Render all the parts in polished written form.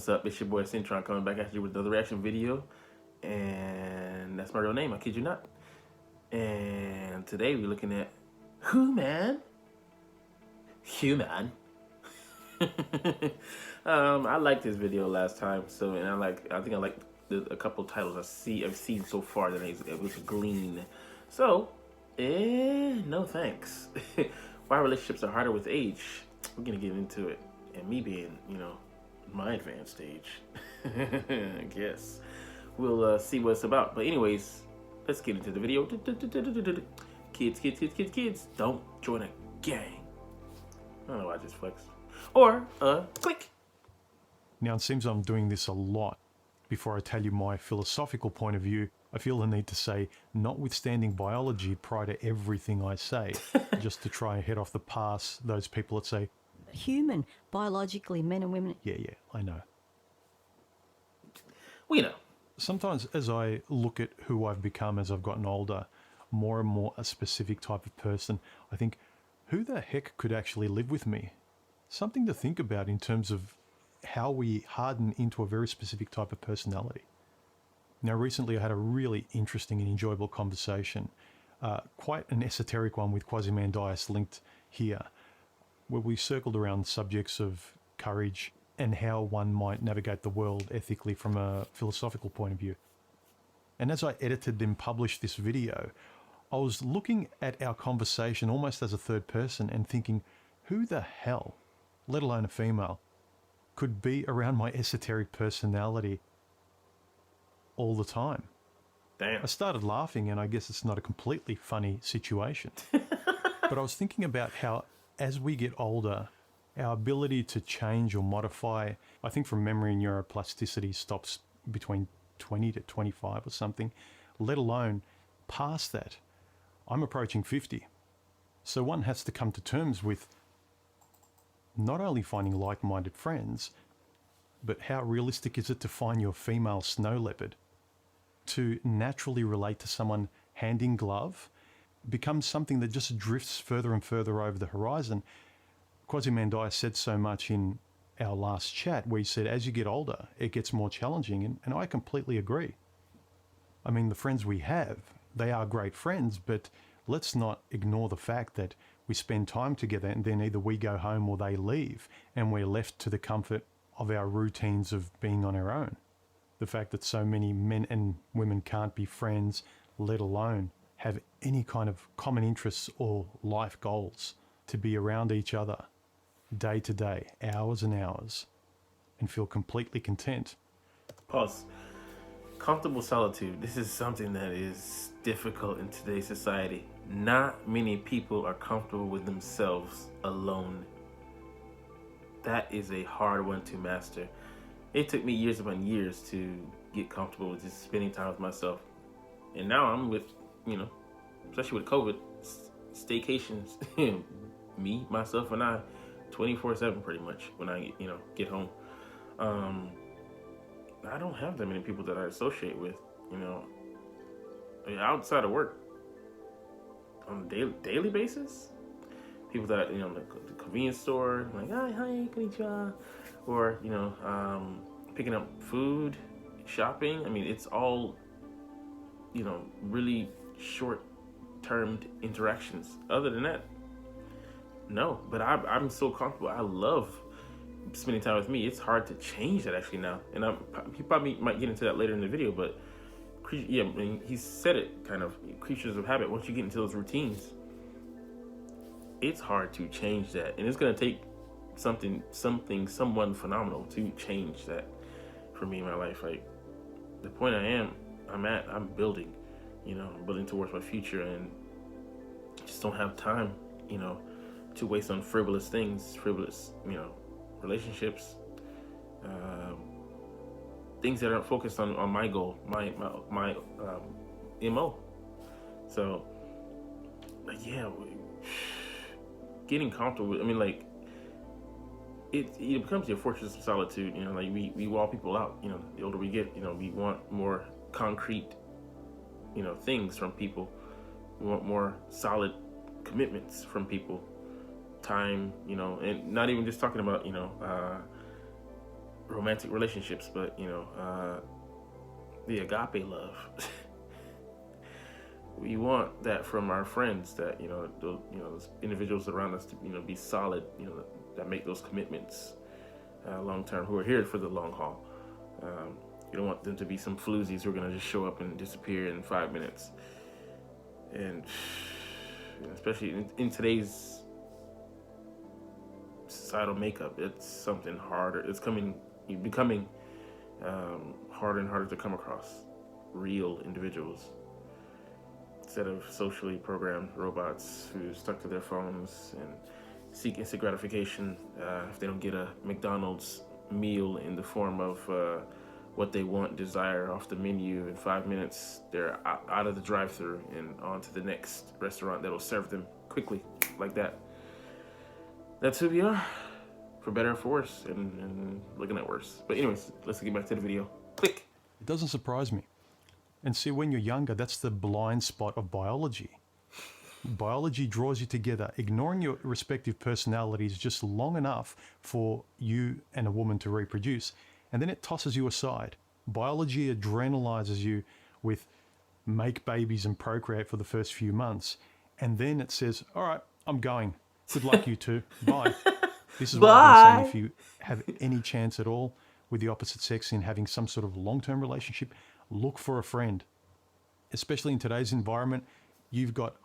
What's up? It's your boy Cintron coming back at you with another reaction video. And that's my real name, I kid you not. And today we're looking at huMAN. huMAN. I liked this video last time, so I think I liked a couple titles I've seen so far that it was glean. So, no thanks. Why relationships are harder with age. We're gonna get into it. And me being, my advanced age, I guess. We'll see what it's about. But anyways, let's get into the video. Kids, don't join a gang. I don't know why I just flexed. Or, click. Now, it seems I'm doing this a lot. Before I tell you my philosophical point of view, I feel the need to say, notwithstanding biology prior to everything I say, just to try and head off the pass those people that say, human, biologically, men and women. Yeah, I know. We know. Sometimes as I look at who I've become as I've gotten older, more and more a specific type of person, I think, who the heck could actually live with me? Something to think about in terms of how we harden into a very specific type of personality. Now, recently I had a really interesting and enjoyable conversation, quite an esoteric one with Quasi-Mandias linked here, where we circled around subjects of courage and how one might navigate the world ethically from a philosophical point of view. And as I edited and published this video, I was looking at our conversation almost as a third person and thinking, who the hell, let alone a female, could be around my esoteric personality all the time? Damn. I started laughing, and I guess it's not a completely funny situation. But I was thinking about how as we get older, our ability to change or modify, I think from memory, neuroplasticity stops between 20 to 25 or something, let alone past that. I'm approaching 50. So one has to come to terms with not only finding like-minded friends, but how realistic is it to find your female snow leopard? To naturally relate to someone hand in glove becomes something that just drifts further and further over the horizon. Quasi-Mandias said so much in our last chat where he said, as you get older, it gets more challenging, and I completely agree. I mean, the friends we have, they are great friends, but let's not ignore the fact that we spend time together and then either we go home or they leave, and we're left to the comfort of our routines of being on our own. The fact that so many men and women can't be friends, let alone have any kind of common interests or life goals, to be around each other day to day, hours and hours, and feel completely content. Pause. Comfortable solitude. This is something that is difficult in today's society. Not many people are comfortable with themselves alone. That is a hard one to master. It took me years upon years to get comfortable with just spending time with myself. And now I'm with, especially with COVID, staycations, me, myself, and I, 24/7 pretty much when I, get home. I don't have that many people that I associate with, outside of work on a daily basis. People that, the convenience store, like, hi, konnichiwa, or, picking up food, shopping. I mean, it's all, really short-termed interactions. Other than that, no. But I'm so comfortable. I love spending time with me. It's hard to change that actually now, and he probably might get into that later in the video. But yeah, I mean, he said it kind of, creatures of habit. Once you get into those routines, it's hard to change that, and it's gonna take someone phenomenal to change that for me in my life. Like the point I'm building, I'm building towards my future, and just don't have time, to waste on frivolous things, relationships, things that aren't focused on my goal, my MO. So, yeah, getting comfortable with, it becomes your fortress of solitude. Like we wall people out. The older we get, we want more concrete, things from people. We want more solid commitments from people. Time, and not even just talking about, romantic relationships, but the agape love. We want that from our friends, that those individuals around us to be solid, that make those commitments long term, who are here for the long haul. You don't want them to be some floozies who are going to just show up and disappear in 5 minutes. And especially in today's societal makeup, it's something harder. It's becoming harder and harder to come across real individuals instead of socially programmed robots who stuck to their phones and seek instant gratification. If they don't get a McDonald's meal in the form of what they want, desire off the menu in 5 minutes, they're out of the drive-thru and on to the next restaurant that'll serve them quickly, like that. That's who we are, for better or for worse, and looking at worse. But anyways, let's get back to the video. Click. It doesn't surprise me. And see, when you're younger, that's the blind spot of biology. Biology draws you together, ignoring your respective personalities just long enough for you and a woman to reproduce, and then it tosses you aside. Biology adrenalizes you with make babies and procreate for the first few months, and then it says, all right, I'm going. Good luck, you two. Bye. This is what I've been saying. If you have any chance at all with the opposite sex in having some sort of long-term relationship, look for a friend. Especially in today's environment, you've got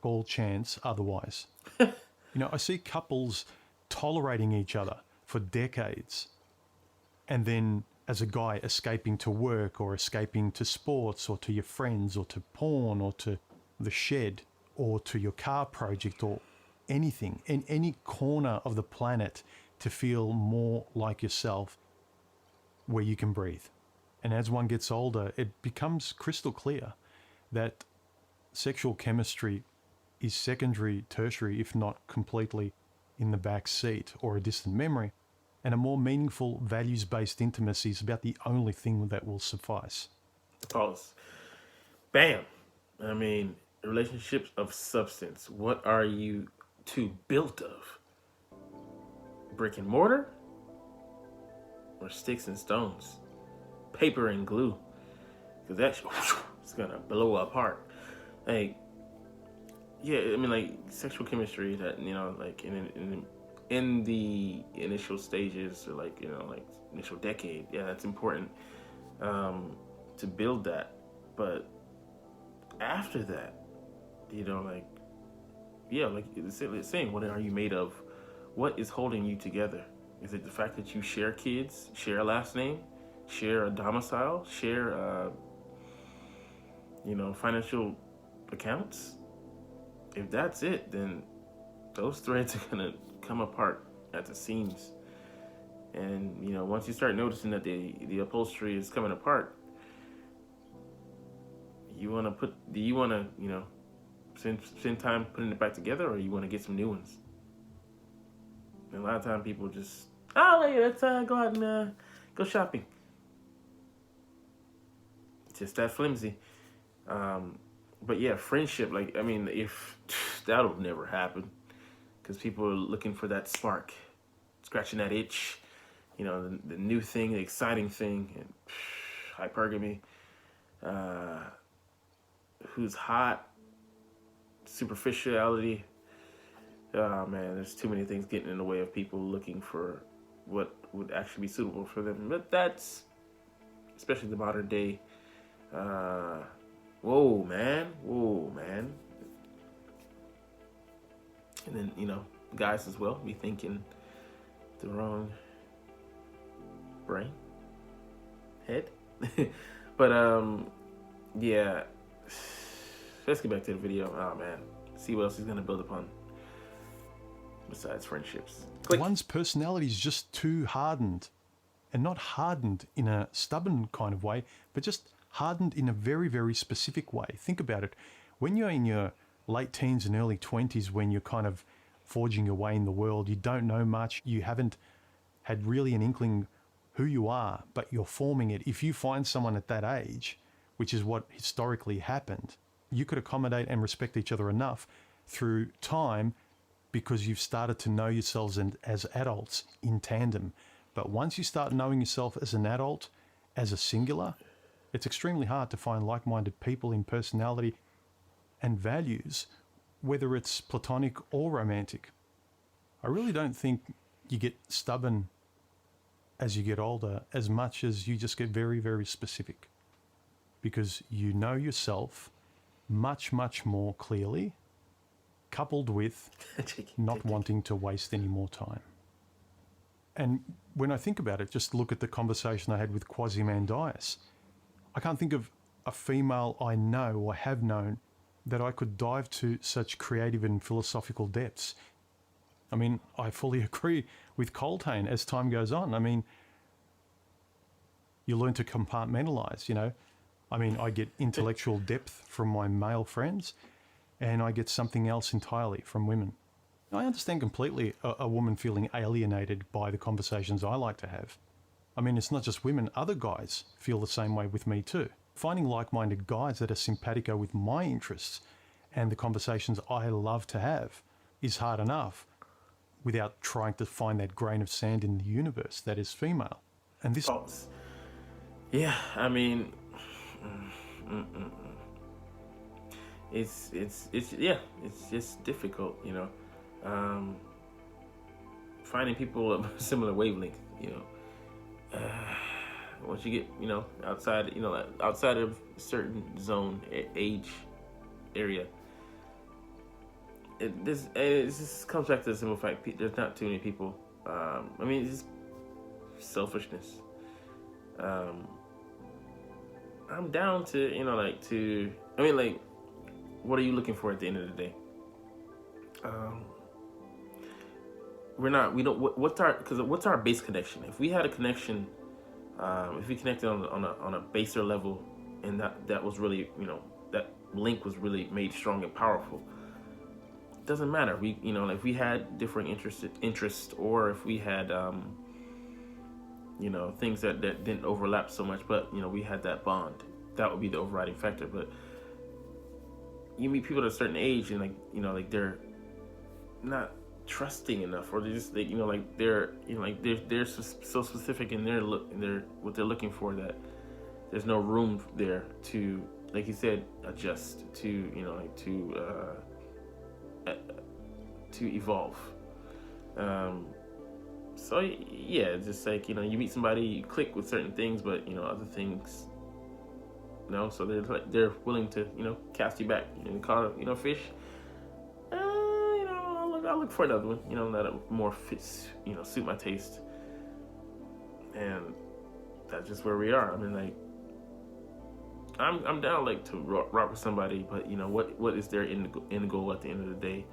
all chance otherwise. I see couples tolerating each other for decades, and then as a guy escaping to work or escaping to sports or to your friends or to porn or to the shed or to your car project or anything in any corner of the planet to feel more like yourself where you can breathe. And as one gets older, it becomes crystal clear that sexual chemistry is secondary, tertiary, if not completely in the back seat or a distant memory, and a more meaningful, values-based intimacy is about the only thing that will suffice. Pause. Bam. I mean, relationships of substance. What are you two built of? Brick and mortar? Or sticks and stones? Paper and glue? Because that's it's gonna blow apart. Like, yeah, I mean, like sexual chemistry that like in the initial stages, or like like initial decade, yeah, that's important to build that. But after that, like, yeah, like it's saying, what are you made of? What is holding you together? Is it the fact that you share kids, share a last name, share a domicile, share financial accounts? If that's it, then those threads are gonna come apart at the seams. And once you start noticing that the upholstery is coming apart, do you want to spend time putting it back together, or you want to get some new ones? And a lot of time people just, let's go out and go shopping. Just that flimsy. But yeah, friendship, like, I mean, if that'll never happen, because people are looking for that spark, scratching that itch, the new thing, the exciting thing, and hypergamy, who's hot, superficiality. Oh man, there's too many things getting in the way of people looking for what would actually be suitable for them. But that's, especially the modern day, whoa man. And then, guys as well, be thinking the wrong brain, head. But yeah, let's get back to the video. Oh man, see what else he's gonna build upon besides friendships. Click. One's personality is just too hardened, and not hardened in a stubborn kind of way, but just hardened in a very, very specific way. Think about it. When you're in your late teens and early 20s, when you're kind of forging your way in the world, you don't know much, you haven't had really an inkling who you are, but you're forming it. If you find someone at that age, which is what historically happened, you could accommodate and respect each other enough through time because you've started to know yourselves as adults in tandem. But once you start knowing yourself as an adult, as a singular, it's extremely hard to find like-minded people in personality and values, whether it's platonic or romantic. I really don't think you get stubborn as you get older as much as you just get very, very specific, because you know yourself much, much more clearly, coupled with not wanting to waste any more time. And when I think about it, just look at the conversation I had with Quasimandias. I can't think of a female I know or have known that I could dive to such creative and philosophical depths. I mean, I fully agree with Coltrane as time goes on. I mean, you learn to compartmentalize, you know. I mean, I get intellectual depth from my male friends, and I get something else entirely from women. I understand completely a woman feeling alienated by the conversations I like to have. I mean, it's not just women, other guys feel the same way with me too. Finding like-minded guys that are simpatico with my interests and the conversations I love to have is hard enough without trying to find that grain of sand in the universe that is female. And this... Yeah, I mean... It's just difficult, you know. Finding people of a similar wavelength, you know. Once you get, you know, outside of a certain zone, age, area, this comes back to the simple fact: there's not too many people. I mean, it's just selfishness. I'm down to, you know, what are you looking for at the end of the day? What's our base connection? If we had a connection, if we connected on a baser level, and that was really, you know, that link was really made strong and powerful, it doesn't matter. We, you know, if we had different interests, or if we had, you know, things that didn't overlap so much, but, you know, we had that bond, that would be the overriding factor. But you meet people at a certain age, and, like, you know, like, they're not trusting enough, or they're just, you know, like, they're, you know, like, they're so specific in their look, and what they're looking for, that there's no room there to, like you said, adjust to, you know, like, to evolve. So yeah, it's just like, you know, you meet somebody, you click with certain things, but, you know, other things, you know, so they're willing to, you know, cast you back and call, you know, fish. You know, I'll look for another one, you know, that more fits, you know, suit my taste. And that's just where we are. I mean, like, I'm down, like, to rock with somebody, but, you know, what is their end goal at the end of the day?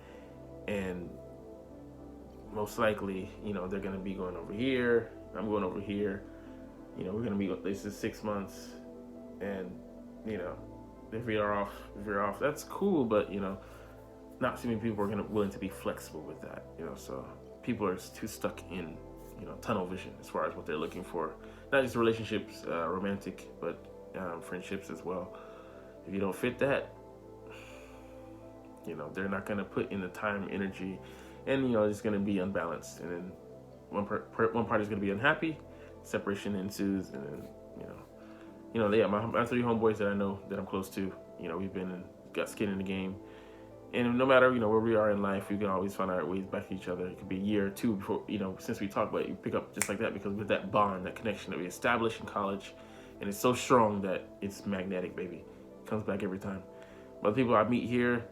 And most likely, you know, they're gonna be going over here, I'm going over here, you know, we're gonna be, this is 6 months, and, you know, if you're off, that's cool, but, you know, not too many people are willing to be flexible with that, you know. So people are too stuck in, you know, tunnel vision as far as what they're looking for, not just relationships, romantic, but friendships as well. If you don't fit that, you know, they're not gonna put in the time, energy, and, you know, it's gonna be unbalanced, and then one party is gonna be unhappy, separation ensues, and then, you know, yeah, my 3 homeboys that I know, that I'm close to, you know, we've got skin in the game, and no matter, you know, where we are in life, we can always find our ways back to each other. It could be a year or two before, you know, since we talk, but you pick up just like that, because with that bond, that connection that we established in college, and it's so strong that it's magnetic, baby. It comes back every time. But the people I meet here,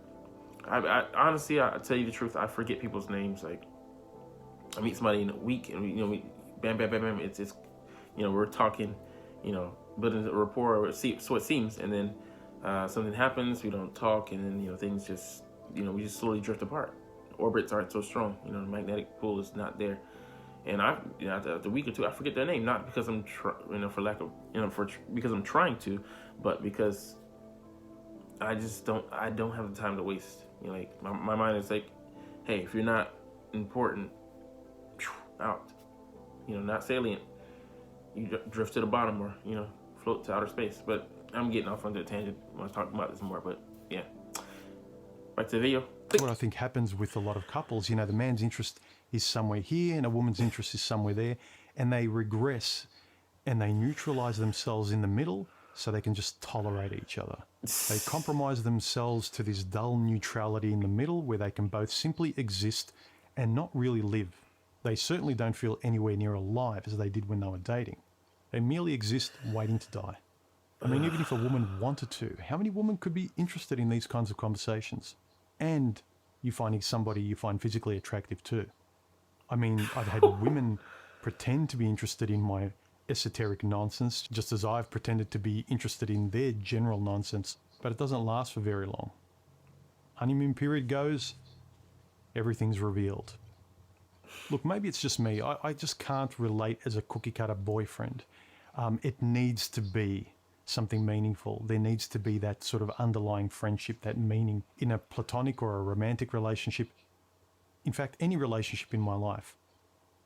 I honestly, I tell you the truth, I forget people's names. Like, I meet somebody in a week, and we bam, bam, bam, bam. It's you know, we're talking, you know, building a rapport, so it seems, and then something happens, we don't talk, and then, you know, things just, you know, we just slowly drift apart. Orbits aren't so strong, you know, the magnetic pull is not there, and you know, after a week or two, I forget their name, not because I'm because I'm trying to, but because I don't have the time to waste. You know, like, my mind is like, hey, if you're not important, out, you know, not salient, you drift to the bottom, or, you know, float to outer space. But I'm getting off on a tangent. I want to talk about this more, but yeah. Back to the video. What I think happens with a lot of couples, you know, the man's interest is somewhere here and a woman's interest is somewhere there, and they regress and they neutralize themselves in the middle so they can just tolerate each other. They compromise themselves to this dull neutrality in the middle where they can both simply exist and not really live. They certainly don't feel anywhere near alive as they did when they were dating. They merely exist waiting to die. I mean, even if a woman wanted to, how many women could be interested in these kinds of conversations? And you finding somebody you find physically attractive too. I mean, I've had women pretend to be interested in my esoteric nonsense, just as I've pretended to be interested in their general nonsense, but it doesn't last for very long. Honeymoon period goes, everything's revealed. Look, maybe it's just me. I just can't relate as a cookie-cutter boyfriend. It needs to be something meaningful. There needs to be that sort of underlying friendship, that meaning in a platonic or a romantic relationship. In fact, any relationship in my life.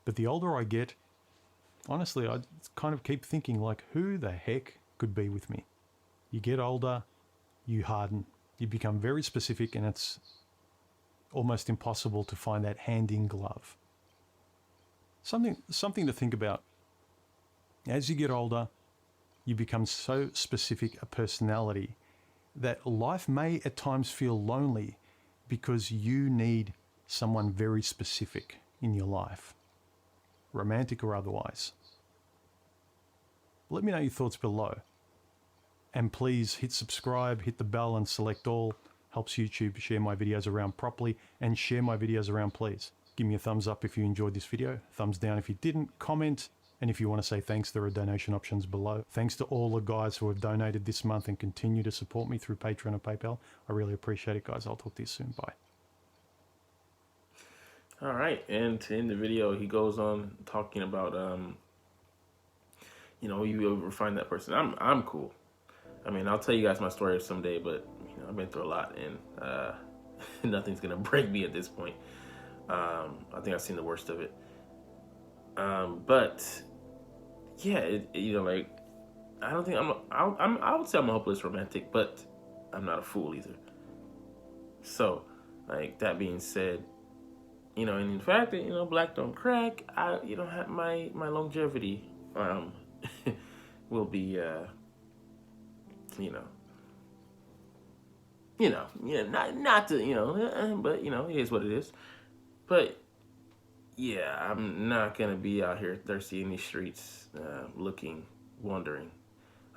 But the older I get, honestly, I kind of keep thinking, like, who the heck could be with me? You get older, you harden, you become very specific, and it's almost impossible to find that hand in glove. Something to think about. As you get older, you become so specific a personality that life may at times feel lonely because you need someone very specific in your life, romantic or otherwise. Let me know your thoughts below. And please hit subscribe, hit the bell and select all. Helps YouTube share my videos around properly, and share my videos around, please. Give me a thumbs up if you enjoyed this video, thumbs down if you didn't, comment, and if you want to say thanks, there are donation options below. Thanks to all the guys who have donated this month and continue to support me through Patreon or PayPal. I really appreciate it, guys. I'll talk to you soon. Bye. All right, and to end the video, he goes on talking about, you ever find that person. I'm cool. I mean, I'll tell you guys my story someday, but I've been through a lot, and nothing's gonna break me at this point. I think I've seen the worst of it. But yeah, I don't think I would say I'm a hopeless romantic, but I'm not a fool either. So, that being said, and in fact that black don't crack, I have my longevity will be not to but it is what it is. But yeah, I'm not gonna be out here thirsty in these streets, looking, wondering.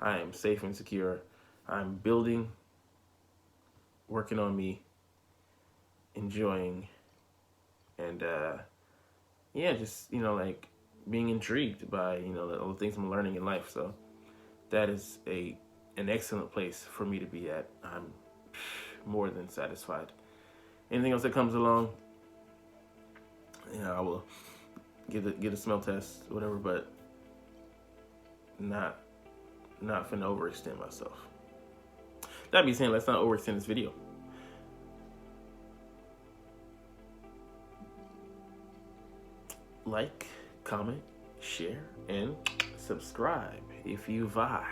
I am safe and secure. I'm building, working on me, enjoying, and just being intrigued by all the things I'm learning in life. So that is an excellent place for me to be at. I'm more than satisfied. Anything else that comes along, I will get a smell test, whatever, but not finna overextend myself. That being said, let's not overextend this video. Like, comment, share, and subscribe if you vibe.